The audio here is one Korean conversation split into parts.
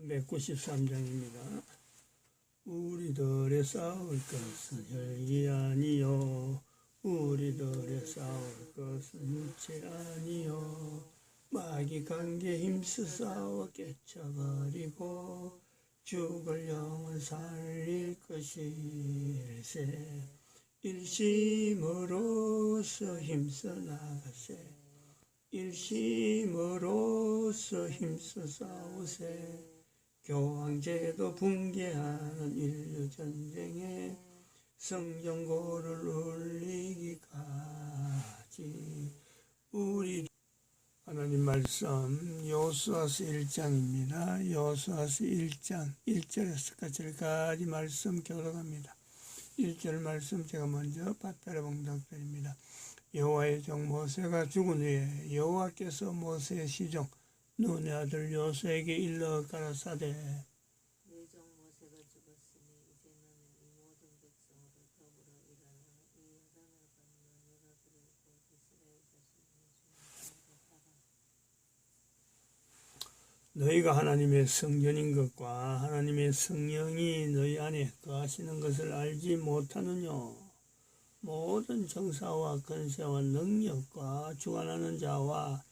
193장입니다. 우리들의 싸울 것은 혈기 아니요 우리들의 싸울 것은 육체 아니요 마귀 관계 힘써 싸워 깨쳐버리고 죽을 영을 살릴 것일세. 일심으로써 힘써 나가세. 일심으로써 힘써 싸우세. 교황제도 붕괴하는 인류전쟁에 성전고를 울리기까지. 우리 하나님 말씀 여호수아서 1장입니다. 여호수아서 1장 1절에서 4절까지 말씀 교독합니다. 1절 말씀 제가 먼저 받들어 봉독드립니다. 여호와의 종 모세가 죽은 후에 여호와께서 모세의 시종 눈의 아들 여호수아에게 일러 가라사대, 네 종 모세가 죽었으니 이제 너는 이 모든 백성으로 더불어 일어나 이 여단을 건너 내가 그를 곧 이스라엘 자손에게 주는 땅으로 가라. 너희가 하나님의 성전인 것과 하나님의 성령이 너희 안에 거하시는 것을 알지 못하느냐. 모든 정사와 권세와 능력과 주관하는 자와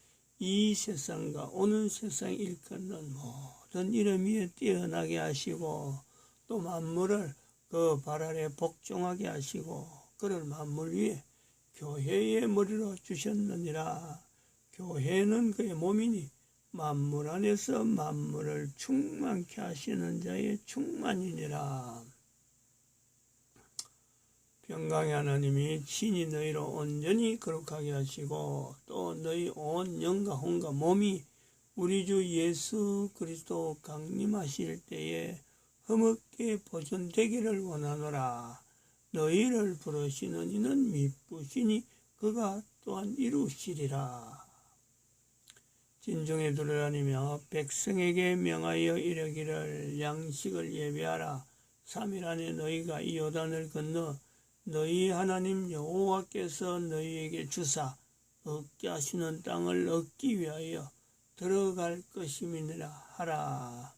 이 세상과 오는 세상 일컫는 모든 이름 위에 뛰어나게 하시고 또 만물을 그 발 아래 복종하게 하시고 그를 만물 위에 교회의 머리로 주셨느니라. 교회는 그의 몸이니 만물 안에서 만물을 충만케 하시는 자의 충만이니라. 평강의 하나님이 친히 너희로 온전히 거룩하게 하시고 또 너희 온 영과 혼과 몸이 우리 주 예수 그리스도 강림하실 때에 흠없게 보존되기를 원하노라. 너희를 부르시는 이는 미쁘시니 그가 또한 이루시리라. 진정에 들으라니며 백성에게 명하여 이르기를 양식을 예배하라. 3일 안에 너희가 이 요단을 건너 너희 하나님 여호와께서 너희에게 주사 얻게 하시는 땅을 얻기 위하여 들어갈 것임이니라 하라.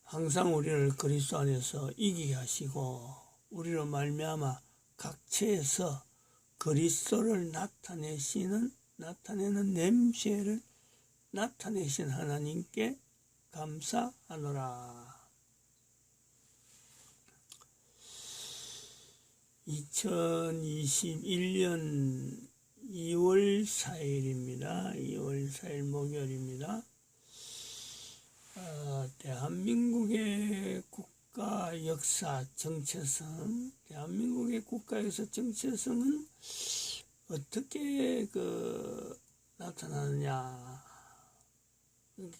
항상 우리를 그리스도 안에서 이기게 하시고 우리로 말미암아 각처에서 그리스도를 나타내는 냄새를 나타내신 하나님께 감사하노라. 2021년 2월 4일입니다. 2월 4일 목요일입니다. 대한민국의 국가 역사 정체성, 대한민국의 국가 역사 정체성은 어떻게 나타나느냐.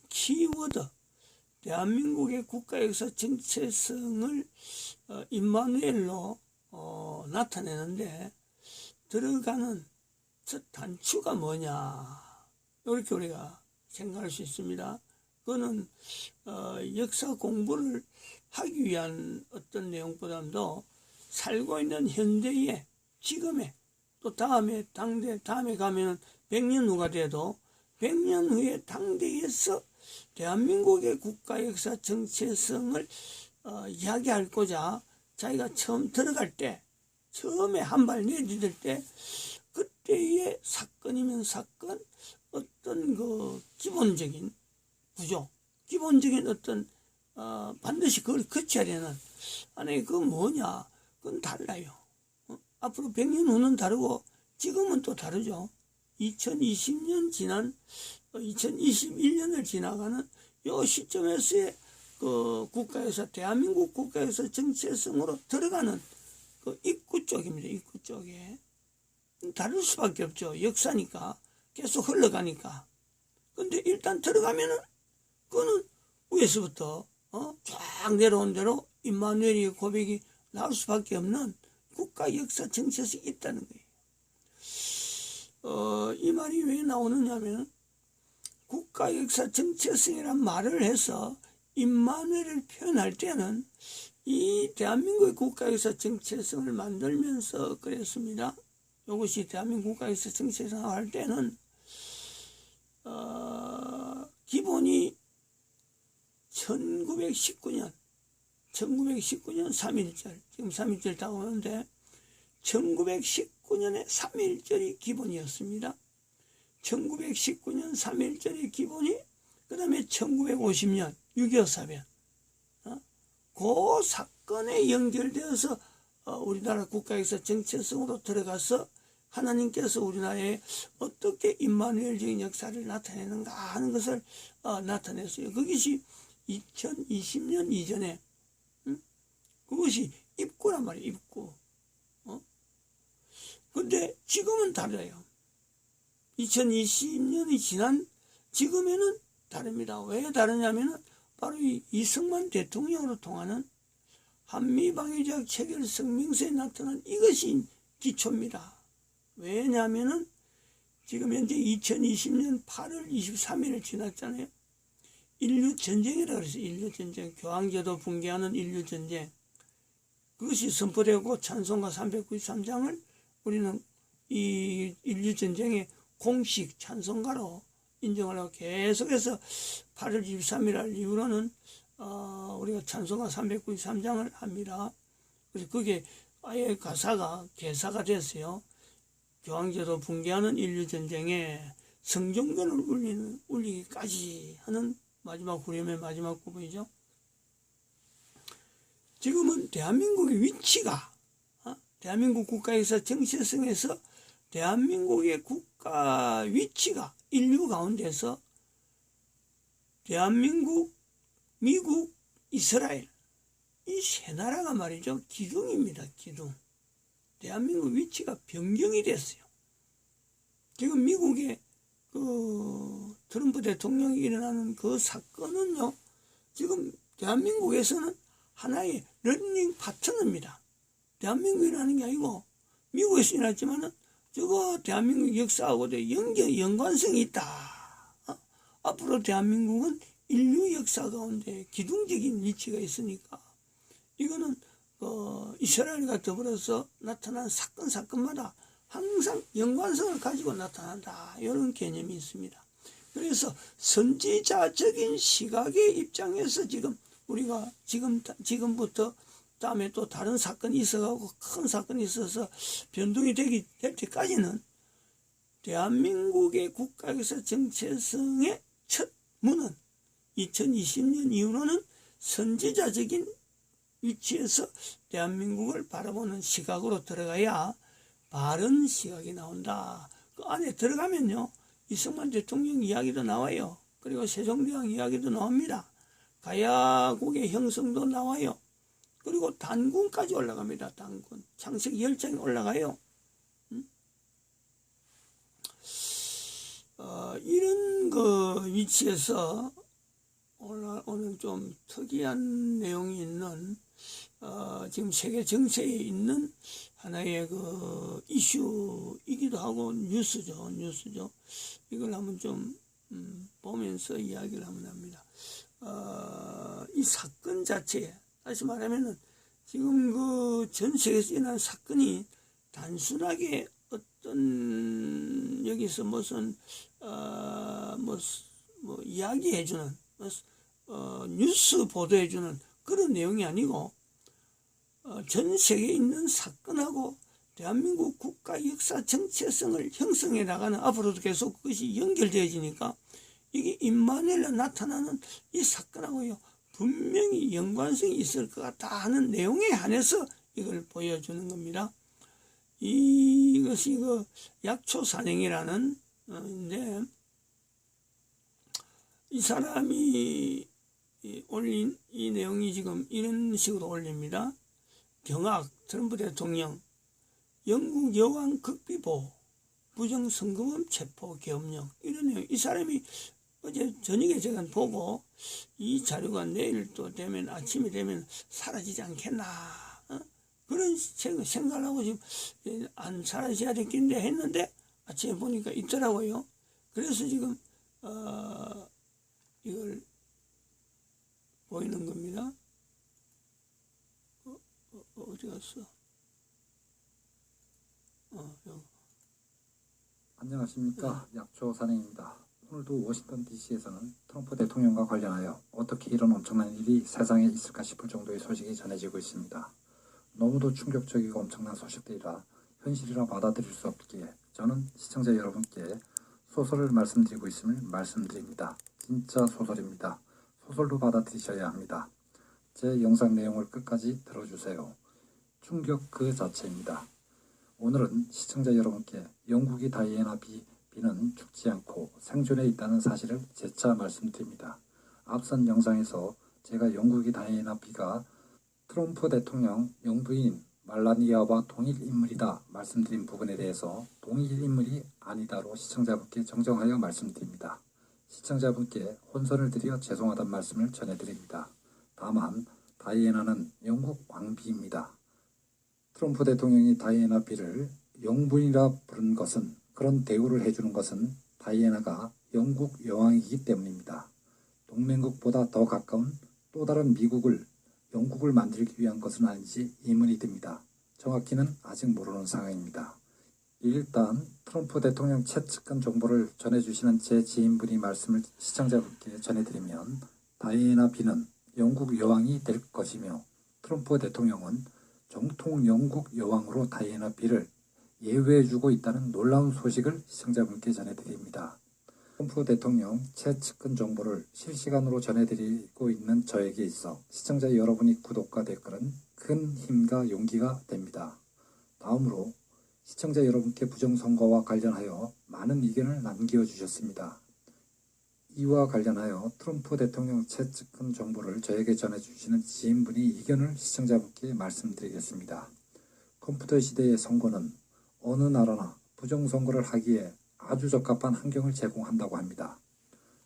키워드, 대한민국의 국가 역사 정체성을 임마누엘로 나타내는데 들어가는 첫 단추가 뭐냐, 이렇게 우리가 생각할 수 있습니다. 그거는 역사 공부를 하기 위한 어떤 내용보다도 살고 있는 현대의 지금의 또 다음에 가면은 100년 후가 돼도 100년 후에 당대에서 대한민국의 국가 역사 정체성을 이야기하고자 자기가 처음 들어갈 때, 처음에 한 발 내디딜 때 그때의 사건이면 사건, 어떤 그 기본적인 구조, 기본적인 어떤 반드시 그걸 거쳐야 되는, 아니 그건 뭐냐, 그건 달라요. 앞으로 100년 후는 다르고 지금은 또 다르죠. 2021년을 지나가는 요 시점에서의 그 국가에서, 대한민국 국가에서 정체성으로 들어가는 그 입구 쪽입니다. 입구 쪽에 다를 수밖에 없죠. 역사니까 계속 흘러가니까. 근데 일단 들어가면은 그거는 위에서부터 쫙 내려온 대로 임마누엘의 고백이 나올 수밖에 없는 국가 역사 정체성이 있다는 거예요. 이 말이 왜 나오느냐면 국가 역사 정체성이란 말을 해서 임마누엘을 표현할 때는 이 대한민국의 국가 역사 정체성을 만들면서 그랬습니다. 이것이 대한민국 국가 역사 정체성을 할 때는 기본이 1919년 3.1절, 지금 3.1절 다 오는데 1919년에 3.1절이 기본이었습니다. 1919년 3.1절이 기본이, 그 다음에 1950년 6.25 사변, 그 사건에 연결되어서 우리나라 국가에서 정체성으로 들어가서 하나님께서 우리나라에 어떻게 임마누엘적인 역사를 나타내는가 하는 것을 나타냈어요. 그것이 2020년 이전에 그것이 입구란 말이에요. 입구. 근데 지금은 달라요. 2020년이 지난 지금에는 다릅니다. 왜 다르냐면은 바로 이 이승만 대통령으로 통하는 한미방위적 체결 성명서에 나타난 이것이 기초입니다. 왜냐하면은 지금 현재 2020년 8월 23일을 지났잖아요. 인류전쟁이라고 그래서 인류전쟁, 교황제도 붕괴하는 인류전쟁, 그것이 선포되고 찬송가 393장을 우리는 이 인류전쟁의 공식 찬송가로 인정을 하고 계속해서 8월 23일 이후로는 우리가 찬송가 393장을 합니다. 그래서 그게 아예 가사가 개사가 됐어요. 교황제도 붕괴하는 인류전쟁에 성종전을 울리기까지 하는 마지막 후렴의 마지막 부분이죠. 지금은 대한민국의 위치가 대한민국 국가에서 정체성에서 대한민국의 국가 위치가 인류 가운데서 대한민국, 미국, 이스라엘 이 세 나라가 말이죠. 기둥입니다. 기둥. 대한민국 위치가 변경이 됐어요. 지금 미국의 그 트럼프 대통령이 일어나는 그 사건은요. 지금 대한민국에서는 하나의 러닝 파트너입니다. 대한민국이라는 게 아니고 미국에서 일어났지만은 저거 대한민국 역사하고도 연관성이 있다. 앞으로 대한민국은 인류 역사 가운데 기둥적인 위치가 있으니까 이거는 이스라엘과 더불어서 나타난 사건마다 항상 연관성을 가지고 나타난다. 이런 개념이 있습니다. 그래서 선지자적인 시각의 입장에서 지금 우리가 지금부터 다음에 또 다른 사건이 있어가고 큰 사건이 있어서 변동이 될 때까지는 대한민국의 국가에서 정체성의 첫 문은 2020년 이후로는 선지자적인 위치에서 대한민국을 바라보는 시각으로 들어가야 바른 시각이 나온다. 그 안에 들어가면요. 이승만 대통령 이야기도 나와요. 그리고 세종대왕 이야기도 나옵니다. 가야국의 형성도 나와요. 그리고 단군까지 올라갑니다. 단군. 창세기 10장이 올라가요. 이런 그 위치에서 오늘 좀 특이한 내용이 있는 지금 세계 정세에 있는 하나의 그 이슈이기도 하고 뉴스죠. 이걸 한번 좀 보면서 이야기를 한번 합니다. 이 사건 자체에 다시 말하면은 지금 그 전 세계에서 일어난 사건이 단순하게 어떤 여기서 무슨 뭐 이야기해주는 뉴스 보도해주는 그런 내용이 아니고 전 세계에 있는 사건하고 대한민국 국가 역사 정체성을 형성해 나가는 앞으로도 계속 그것이 연결되어지니까 이게 임마누엘로 나타나는 이 사건하고요 분명히 연관성이 있을 것 같다 하는 내용에 한해서 이걸 보여주는 겁니다. 이것이 그 약초산행이라는 인데 이 사람이 올린 이 내용이 지금 이런 식으로 올립니다. 경악, 트럼프 대통령, 영국 여왕 극비보, 부정선거범 체포 계엄령 이런 내용. 이 사람이 어제 저녁에 제가 보고 이 자료가 내일 또 되면 아침이 되면 사라지지 않겠나 그런 생각을 하고 지금 안 사라져야 되겠는데 했는데 아침에 보니까 있더라고요. 그래서 지금 이걸 보이는 겁니다. 어디 갔어? 안녕하십니까. 약초산행입니다. 오늘도 워싱턴 DC에서는 트럼프 대통령과 관련하여 어떻게 이런 엄청난 일이 세상에 있을까 싶을 정도의 소식이 전해지고 있습니다. 너무도 충격적이고 엄청난 소식들이라 현실이라 받아들일 수 없기에 저는 시청자 여러분께 소설을 말씀드리고 있음을 말씀드립니다. 진짜 소설입니다. 소설로 받아들이셔야 합니다. 제 영상 내용을 끝까지 들어주세요. 충격 그 자체입니다. 오늘은 시청자 여러분께 영국이 다이애나 비는 죽지 않고 생존해 있다는 사실을 재차 말씀드립니다. 앞선 영상에서 제가 영국이 다이애나 비가 트럼프 대통령 영부인 말라니아와 동일 인물이다 말씀드린 부분에 대해서 동일 인물이 아니다로 시청자분께 정정하여 말씀드립니다. 시청자분께 혼선을 드려 죄송하다는 말씀을 전해드립니다. 다만 다이애나는 영국 왕비입니다. 트럼프 대통령이 다이애나 비를 영부인이라 부른 것은, 그런 대우를 해주는 것은 다이애나가 영국 여왕이기 때문입니다. 동맹국보다 더 가까운 또 다른 영국을 만들기 위한 것은 아닌지 의문이 듭니다. 정확히는 아직 모르는 상황입니다. 일단 트럼프 대통령 최측근 정보를 전해주시는 제 지인분이 말씀을 시청자분께 전해드리면, 다이애나 비는 영국 여왕이 될 것이며 트럼프 대통령은 정통 영국 여왕으로 다이애나 비를 예우해주고 있다는 놀라운 소식을 시청자분께 전해드립니다. 트럼프 대통령 최측근 정보를 실시간으로 전해드리고 있는 저에게 있어 시청자 여러분이 구독과 댓글은 큰 힘과 용기가 됩니다. 다음으로 시청자 여러분께 부정선거와 관련하여 많은 의견을 남겨주셨습니다. 이와 관련하여 트럼프 대통령 최측근 정보를 저에게 전해주시는 지인분이 의견을 시청자분께 말씀드리겠습니다. 컴퓨터 시대의 선거는 어느 나라나 부정선거를 하기에 아주 적합한 환경을 제공한다고 합니다.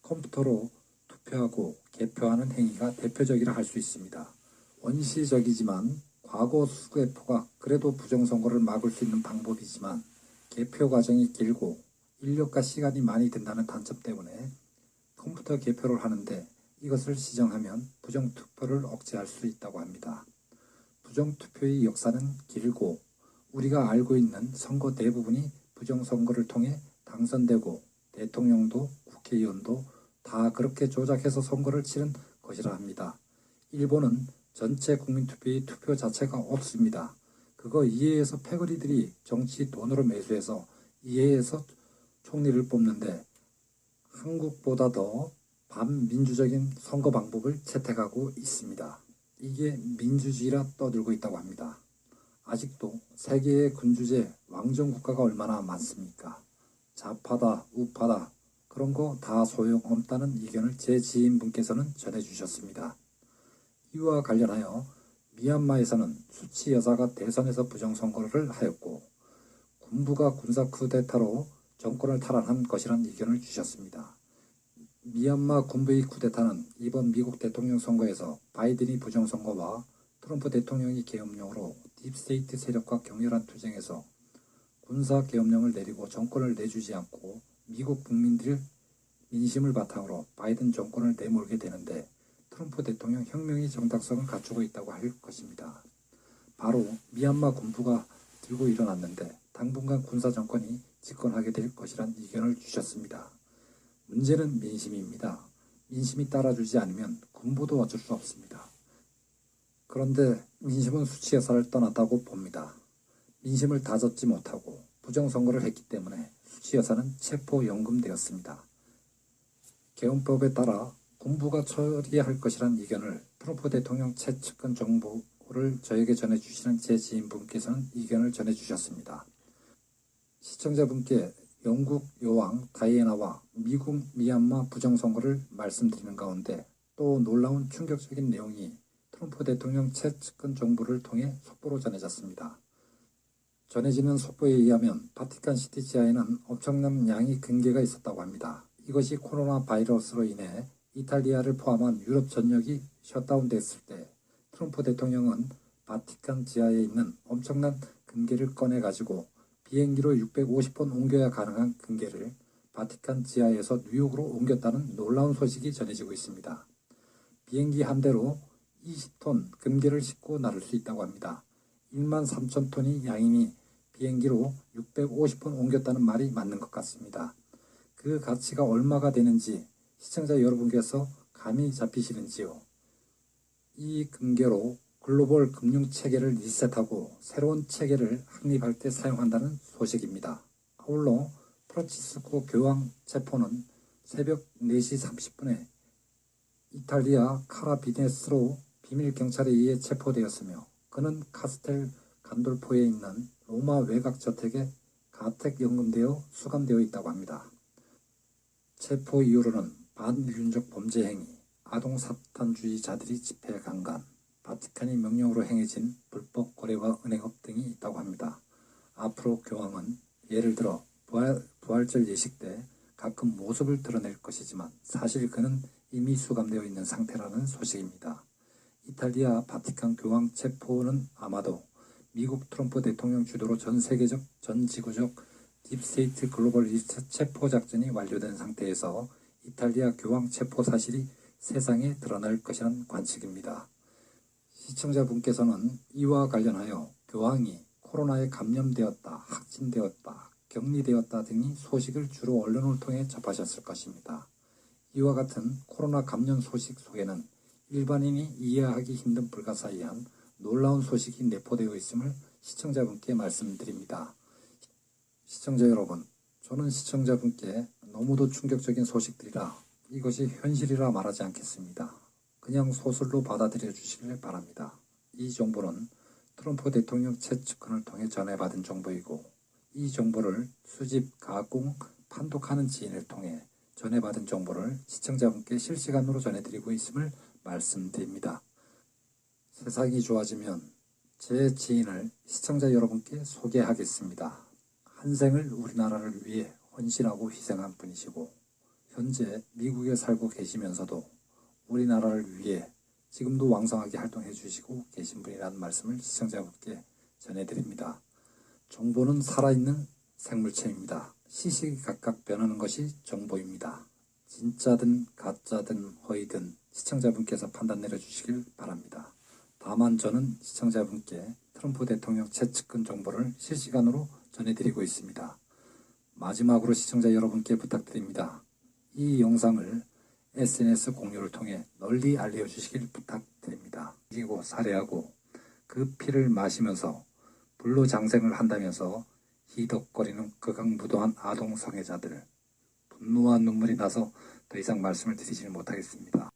컴퓨터로 투표하고 개표하는 행위가 대표적이라 할 수 있습니다. 원시적이지만 과거 수개표가 그래도 부정선거를 막을 수 있는 방법이지만 개표 과정이 길고 인력과 시간이 많이 든다는 단점 때문에 컴퓨터 개표를 하는데 이것을 시정하면 부정투표를 억제할 수 있다고 합니다. 부정투표의 역사는 길고 우리가 알고 있는 선거 대부분이 부정선거를 통해 당선되고 대통령도 국회의원도 다 그렇게 조작해서 선거를 치른 것이라 합니다. 일본은 전체 국민투표의 투표 자체가 없습니다. 그거 이해해서 패거리들이 정치 돈으로 매수해서 이해해서 총리를 뽑는데 한국보다 더 반민주적인 선거 방법을 채택하고 있습니다. 이게 민주주의라 떠들고 있다고 합니다. 아직도 세계의 군주제 왕정국가가 얼마나 많습니까? 좌파다 우파다 그런 거 다 소용없다는 의견을 제 지인분께서는 전해주셨습니다. 이와 관련하여 미얀마에서는 수치 여사가 대선에서 부정선거를 하였고 군부가 군사 쿠데타로 정권을 탈환한 것이라는 의견을 주셨습니다. 미얀마 군부의 쿠데타는 이번 미국 대통령 선거에서 바이든이 부정선거와 트럼프 대통령이 계엄령으로 딥스테이트 세력과 격렬한 투쟁에서 군사계엄령을 내리고 정권을 내주지 않고 미국 국민들의 민심을 바탕으로 바이든 정권을 내몰게 되는데 트럼프 대통령 혁명의 정당성을 갖추고 있다고 할 것입니다. 바로 미얀마 군부가 들고 일어났는데 당분간 군사정권이 집권하게 될 것이란 의견을 주셨습니다. 문제는 민심입니다. 민심이 따라주지 않으면 군부도 어쩔 수 없습니다. 그런데 민심은 수치 여사를 떠났다고 봅니다. 민심을 다잡지 못하고 부정선거를 했기 때문에 수치 여사는 체포연금되었습니다. 계엄법에 따라 군부가 처리할 것이란 의견을 트럼프 대통령 최측근 정보를 저에게 전해주시는 제 지인분께서는 의견을 전해주셨습니다. 시청자분께 영국 여왕 다이애나와 미국 미얀마 부정선거를 말씀드리는 가운데 또 놀라운 충격적인 내용이 트럼프 대통령 최측근 정보를 통해 속보로 전해졌습니다. 전해지는 속보에 의하면 바티칸시티 지하에는 엄청난 양의 금괴가 있었다고 합니다. 이것이 코로나 바이러스로 인해 이탈리아를 포함한 유럽 전역이 셧다운됐을 때 트럼프 대통령은 바티칸 지하에 있는 엄청난 금괴를 꺼내가지고 비행기로 650번 옮겨야 가능한 금괴를 바티칸 지하에서 뉴욕으로 옮겼다는 놀라운 소식이 전해지고 있습니다. 비행기 한 대로 20톤 금괴를 싣고 나를 수 있다고 합니다. 13,000톤이 양이니 비행기로 650번 옮겼다는 말이 맞는 것 같습니다. 그 가치가 얼마가 되는지 시청자 여러분께서 감이 잡히시는지요? 이 근거로 글로벌 금융 체계를 리셋하고 새로운 체계를 확립할 때 사용한다는 소식입니다. 아울러 프란치스코 교황 체포는 새벽 4시 30분에 이탈리아 카라비네스로 비밀 경찰에 의해 체포되었으며 그는 카스텔 간돌포에 있는 로마 외곽 저택에 가택연금되어 수감되어 있다고 합니다. 체포 이후로는 반인륜적 범죄 행위, 아동 사탄주의자들이 집회 강간, 바티칸이 명령으로 행해진 불법 거래와 은행업 등이 있다고 합니다. 앞으로 교황은 예를 들어 부활절 예식 때 가끔 모습을 드러낼 것이지만 사실 그는 이미 수감되어 있는 상태라는 소식입니다. 이탈리아 바티칸 교황 체포는 아마도 미국 트럼프 대통령 주도로 전 세계적, 전 지구적 딥스테이트 글로벌 리스트 체포 작전이 완료된 상태에서 이탈리아 교황 체포 사실이 세상에 드러날 것이라는 관측입니다. 시청자분께서는 이와 관련하여 교황이 코로나에 감염되었다, 확진되었다, 격리되었다 등의 소식을 주로 언론을 통해 접하셨을 것입니다. 이와 같은 코로나 감염 소식 속에는 일반인이 이해하기 힘든 불가사의한 놀라운 소식이 내포되어 있음을 시청자분께 말씀드립니다. 시청자 여러분, 저는 시청자분께 너무도 충격적인 소식들이라 이것이 현실이라 말하지 않겠습니다. 그냥 소설로 받아들여 주시길 바랍니다. 이 정보는 트럼프 대통령 최측근을 통해 전해받은 정보이고 이 정보를 수집, 가공, 판독하는 지인을 통해 전해받은 정보를 시청자분께 실시간으로 전해드리고 있음을 말씀드립니다. 세상이 좋아지면 제 지인을 시청자 여러분께 소개하겠습니다. 한 생을 우리나라를 위해 헌신하고 희생한 분이시고 현재 미국에 살고 계시면서도 우리나라를 위해 지금도 왕성하게 활동해 주시고 계신 분이라는 말씀을 시청자분께 전해드립니다. 정보는 살아있는 생물체입니다. 시시각각 변하는 것이 정보입니다. 진짜든 가짜든 허위든 시청자분께서 판단 내려주시길 바랍니다. 다만 저는 시청자분께 트럼프 대통령 최측근 정보를 실시간으로 전해드리고 있습니다. 마지막으로 시청자 여러분께 부탁드립니다. 이 영상을 SNS 공유를 통해 널리 알려주시길 부탁드립니다. 이기고 살해하고 그 피를 마시면서 불로장생을 한다면서 희덕거리는 극악무도한 아동 성애자들, 분노와 눈물이 나서 더 이상 말씀을 드리지 못하겠습니다.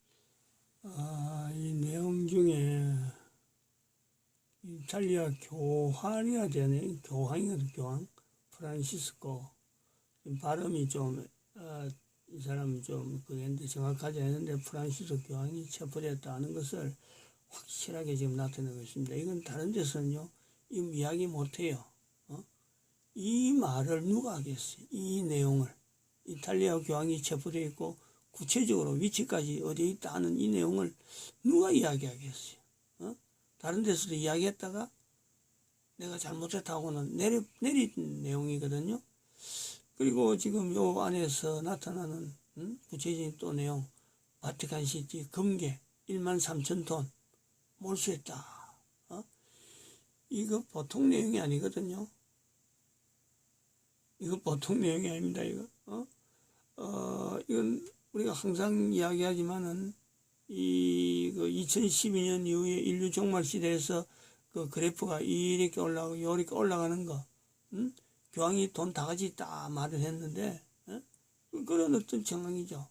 이 내용 중에 이탈리아 교황이라 되네. 교황이거든, 교황. 프란시스코. 발음이 좀, 이 사람은 좀, 그랬는데 정확하지 않은데 프란시스코 교황이 체포됐다는 것을 확실하게 지금 나타내고 있습니다. 이건 다른 데서는요, 이야기 못해요. 이 말을 누가 하겠어요? 이 내용을. 이탈리아 교황이 체포되어 있고, 구체적으로 위치까지 어디에 있다 하는 이 내용을 누가 이야기하겠어요? 다른 데서도 이야기했다가 내가 잘못했다고는 내린 내용이거든요. 그리고 지금 요 안에서 나타나는 구체적인 또 내용, 바티칸시티 금괴 13,000톤 몰수했다. 이거 보통 내용이 아니거든요. 이거 보통 내용이 아닙니다. 이거 이건 우리가 항상 이야기하지만은 그 2012년 이후에 인류 종말 시대에서 그 그래프가 이렇게 올라가고 이렇게 올라가는 거, 교황이 돈 다 가지고 있다 말을 했는데, 그런 어떤 정황이죠.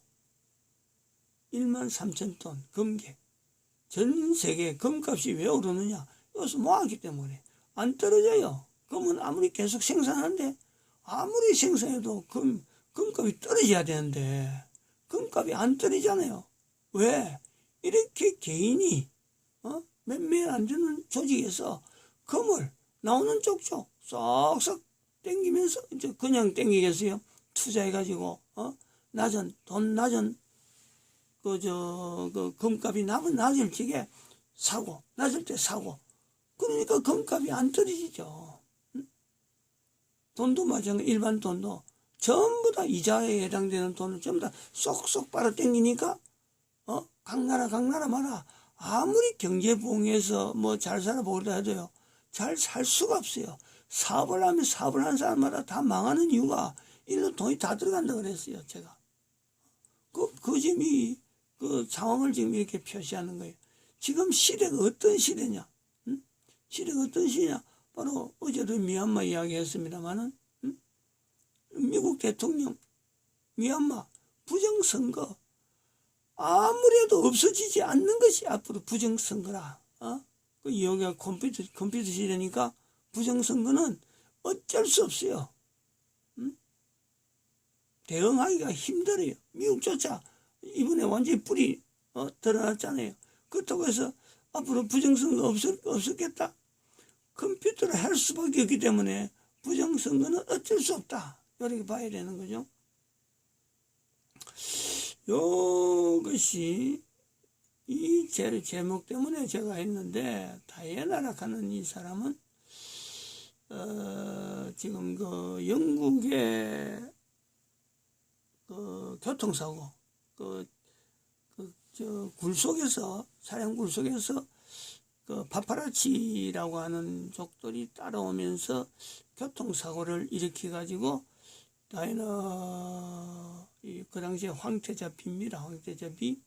13,000톤 금괴. 전 세계 금값이 왜 오르느냐? 이것을 모았기 때문에 안 떨어져요. 금은 아무리 계속 생산하는데 아무리 생산해도 금값이 떨어져야 되는데 금값이 안 떨어지잖아요. 왜? 이렇게 개인이 몇몇 안 되는 조직에서 금을 나오는 쪽쪽 쏙쏙 땡기면서 이제 그냥 땡기겠어요? 투자해가지고 돈 낮은 그 금값이 낮을 적에 사고, 낮을 때 사고. 그러니까 금값이 안 떨어지죠. 돈도 마찬가지, 일반 돈도 전부 다 이자에 해당되는 돈을 전부 다 쏙쏙 빨아 당기니까 각 나라마다 아무리 경제 부흥해서 뭐 잘 살아보려고 해도요, 잘 살 수가 없어요. 사업을 하면 사업을 하는 사람마다 다 망하는 이유가 일로 돈이 다 들어간다 그랬어요, 제가. 그 점이 그 상황을 지금 이렇게 표시하는 거예요. 지금 시대가 어떤 시대냐? 시대가 어떤 시대냐? 바로 어제도 미얀마 이야기했습니다만은 미국 대통령 미얀마 부정선거 아무래도 없어지지 않는 것이 앞으로 부정선거라. 여기가 컴퓨터 시대니까 부정선거는 어쩔 수 없어요. 대응하기가 힘들어요. 미국조차 이번에 완전히 뿌리 드러났잖아요. 그렇다고 해서 앞으로 부정선거 없었겠다. 컴퓨터를 할 수밖에 없기 때문에 부정선거는 어쩔 수 없다. 이렇게 봐야 되는 거죠. 이것이 이 제목 때문에 제가 했는데, 다이애나라 하는 이 사람은 지금 그 영국의 그 교통사고 차량 굴 속에서 그 파파라치라고 하는 족들이 따라오면서 교통사고를 일으켜 가지고 다이애나 그 당시에 황태자 비입니다. 황태자 비.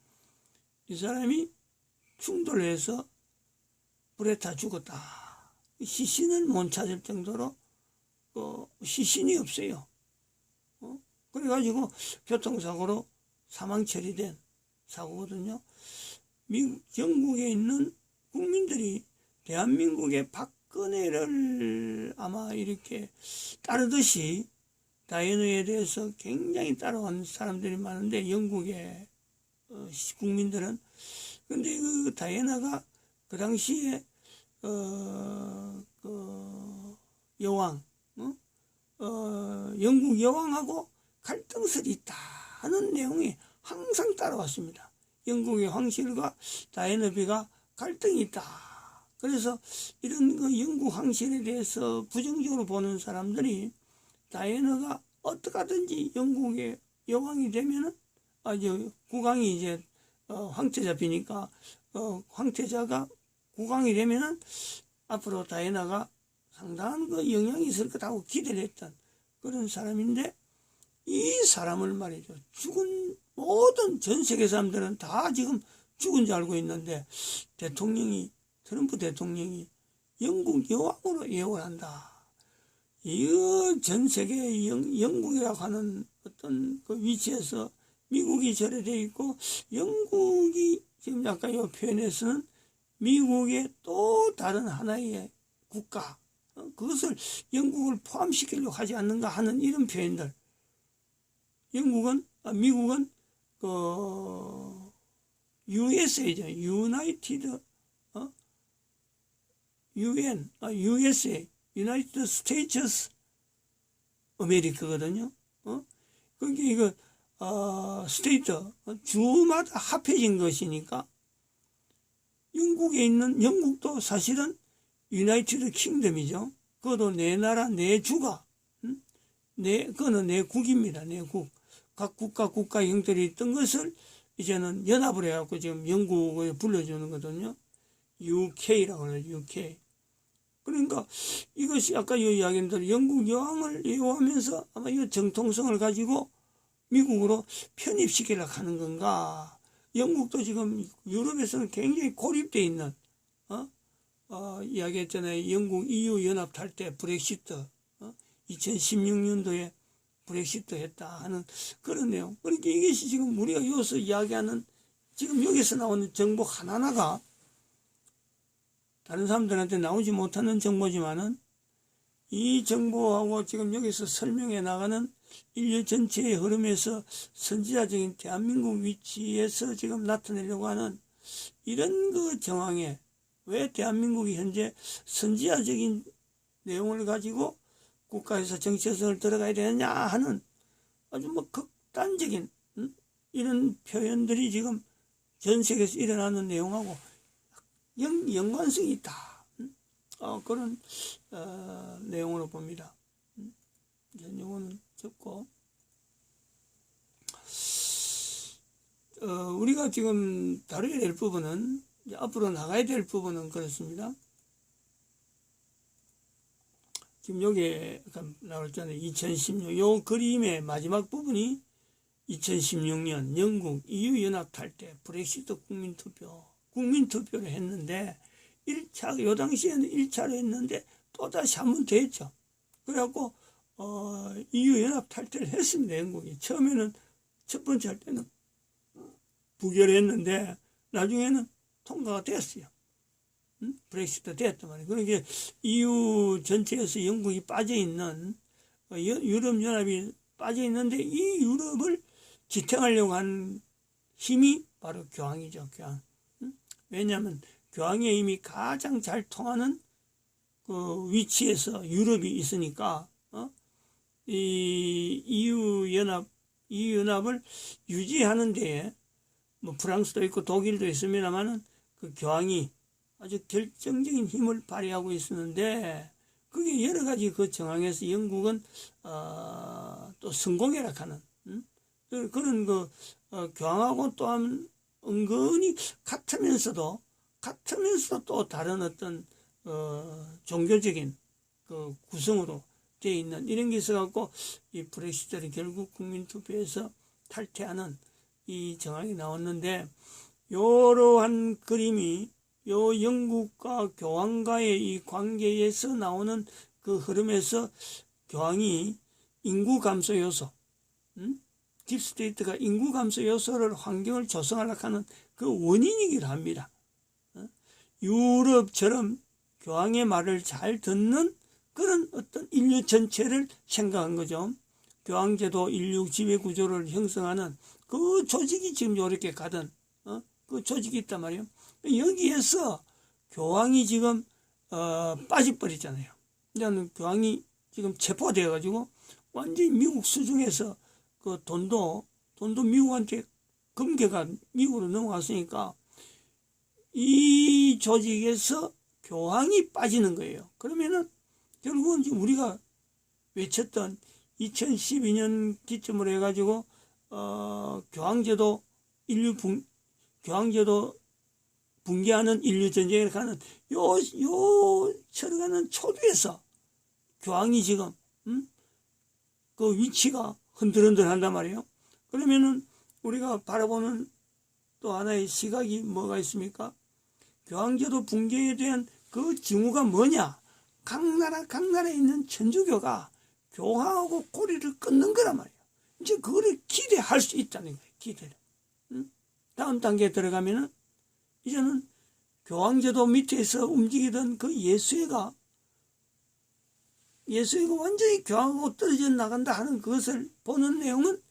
이 사람이 충돌해서 불에 타 죽었다. 시신을 못 찾을 정도로 시신이 없어요. 그래가지고 교통사고로 사망 처리된 사고거든요. 영국에 있는 국민들이 대한민국의 박근혜를 아마 이렇게 따르듯이 다이애나에 대해서 굉장히 따라온 사람들이 많은데, 영국의 국민들은. 근데 그 다이애나가 그 당시에 그 여왕, 영국 여왕하고 갈등설이 있다 하는 내용이 항상 따라왔습니다. 영국의 황실과 다이애나비가 갈등이 있다. 그래서 이런 그 영국 황실에 대해서 부정적으로 보는 사람들이 다이애나가 어떻게 하든지 영국의 여왕이 되면은, 국왕이 이제 황태자 비니까 황태자가 국왕이 되면은 앞으로 다이애나가 상당한 그 영향이 있을 거라고 기대를 했던 그런 사람인데, 이 사람을 말이죠, 죽은 모든 전 세계 사람들은 다 지금 죽은 줄 알고 있는데, 트럼프 대통령이 영국 여왕으로 예언을 한다. 이거 전 세계 영국이라고 하는 어떤 그 위치에서 미국이 절여되어 있고, 영국이 지금 약간 이 표현에서는 미국의 또 다른 하나의 국가, 그것을 영국을 포함시키려고 하지 않는가 하는 이런 표현들. 미국은 그 USA죠. USA, United States America거든요. 그게 이거 스테이트, 주마다 합해진 것이니까, 영국도 사실은 유나이티드 킹덤이죠. 그것도 내 나라, 내 주가, 그거는 내 국입니다. 내 국. 각 국가 형들이 있던 것을 이제는 연합을 해갖고 지금 영국을 불러주는 거거든요. UK라고 해요, UK. 그러니까 이것이 아까 이 이야기한 대로 영국 여왕을 예우하면서 아마 이 정통성을 가지고 미국으로 편입시키려고 하는 건가. 영국도 지금 유럽에서는 굉장히 고립되어 있는, 이야기했잖아요. 영국 EU 연합 탈 때 브렉시트, 2016년도에 브렉시트 했다 하는 그런 내용. 그러니까 이것이 지금 우리가 여기서 이야기하는, 지금 여기서 나오는 정보 하나하나가 다른 사람들한테 나오지 못하는 정보지만은, 이 정보하고 지금 여기서 설명해 나가는 인류 전체의 흐름에서 선지자적인 대한민국 위치에서 지금 나타내려고 하는 이런 그 정황에, 왜 대한민국이 현재 선지자적인 내용을 가지고 국가에서 정체성을 들어가야 되느냐 하는 아주 극단적인 이런 표현들이 지금 전 세계에서 일어나는 내용하고 연관성이 있다. 그런 내용으로 봅니다. 요거는 적고, 우리가 지금 다루게 될 부분은, 앞으로 나가야 될 부분은 그렇습니다. 지금 여기에 나왔잖아요. 2016, 요 그림의 마지막 부분이 2016년 영국 EU 연합 탈퇴 브렉시트 국민투표를 했는데 요 당시에는 1차로 했는데 또다시 한 번 더 했죠. 그래갖고 EU 연합 탈퇴를 했습니다. 영국이. 처음에는 첫 번째 할 때는 부결했는데 나중에는 통과가 됐어요. 브렉시트 됐단 말이에요. 그러니까 EU 전체에서 영국이 빠져있는 유럽연합이 빠져있는데 이 유럽을 지탱하려고 한 힘이 바로 교황이죠. 교황. 왜냐하면 교황의 힘이 가장 잘 통하는 그 위치에서 유럽이 있으니까 이 EU 연합을 유지하는 데에 뭐 프랑스도 있고 독일도 있습니다만은 그 교황이 아주 결정적인 힘을 발휘하고 있었는데 그게 여러 가지 그 정황에서 영국은 또 성공해라 하는 그런 그 교황하고 또한 은근히 같으면서도 또 다른 어떤 종교적인 그 구성으로 되어 있는 이런 게 있어갖고 이 브렉시트를 결국 국민투표에서 탈퇴하는 이 정황이 나왔는데 이러한 그림이 요 영국과 교황과의 이 관계에서 나오는 그 흐름에서 교황이 인구 감소 요소, 딥스테이트가 인구 감소 요소를 환경을 조성하려고 하는 그 원인이기도 합니다. 유럽처럼 교황의 말을 잘 듣는 그런 어떤 인류 전체를 생각한 거죠. 교황제도 인류 지배구조를 형성하는 그 조직이 지금 이렇게 가던 그 조직이 있단 말이에요. 여기에서 교황이 지금 빠져버렸잖아요. 그러니까 교황이 지금 체포되어 가지고 완전히 미국 수중에서 그 돈도 미국한테 금괴가 미국으로 넘어갔으니까 이 조직에서 교황이 빠지는 거예요. 그러면은 결국은 지금 우리가 외쳤던 2012년 기점으로 해가지고 교황제도 붕괴하는 인류 전쟁에 가는 처리가는 초두에서 교황이 지금 그 위치가 흔들흔들 한단 말이에요. 그러면은 우리가 바라보는 또 하나의 시각이 뭐가 있습니까? 교황제도 붕괴에 대한 그 징후가 뭐냐? 각 나라에 있는 천주교가 교황하고 고리를 끊는 거란 말이에요. 이제 그거를 기대할 수 있다는 거예요. 기대를. 다음 단계에 들어가면은 이제는 교황제도 밑에서 움직이던 그 예수회가 완전히 교황하고 떨어져 나간다 하는 그것을 보는 내용은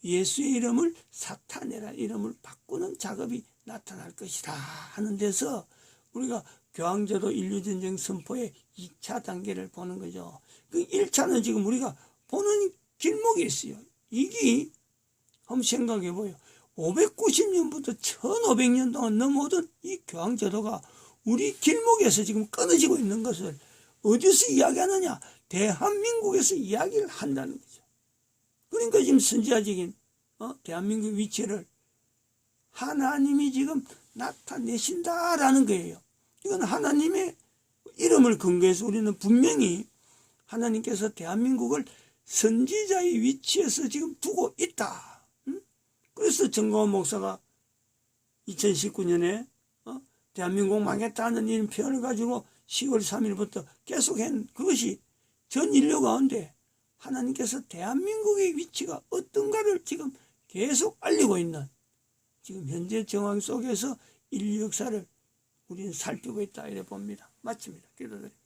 예수의 이름을 사탄이라는 이름을 바꾸는 작업이 나타날 것이다 하는 데서 우리가 교황제도 인류전쟁 선포의 2차 단계를 보는 거죠. 그 1차는 지금 우리가 보는 길목에 있어요. 이게 한번 생각해 보여. 590년부터 1500년 동안 넘어오던 이 교황제도가 우리 길목에서 지금 끊어지고 있는 것을 어디서 이야기하느냐? 대한민국에서 이야기를 한다는 거죠. 그러니까 지금 선지자적인 대한민국 위치를 하나님이 지금 나타내신다라는 거예요. 이건 하나님의 이름을 근거해서 우리는 분명히 하나님께서 대한민국을 선지자의 위치에서 지금 두고 있다. 그래서 정광훈 목사가 2019년에 대한민국 망했다는 이런 표현을 가지고 10월 3일부터 계속한 그것이 전 인류 가운데 하나님께서 대한민국의 위치가 어떤가를 지금 계속 알리고 있는 지금 현재 정황 속에서 인류 역사를 우리는 살피고 있다 이래 봅니다. 마칩니다. 기도드립니다.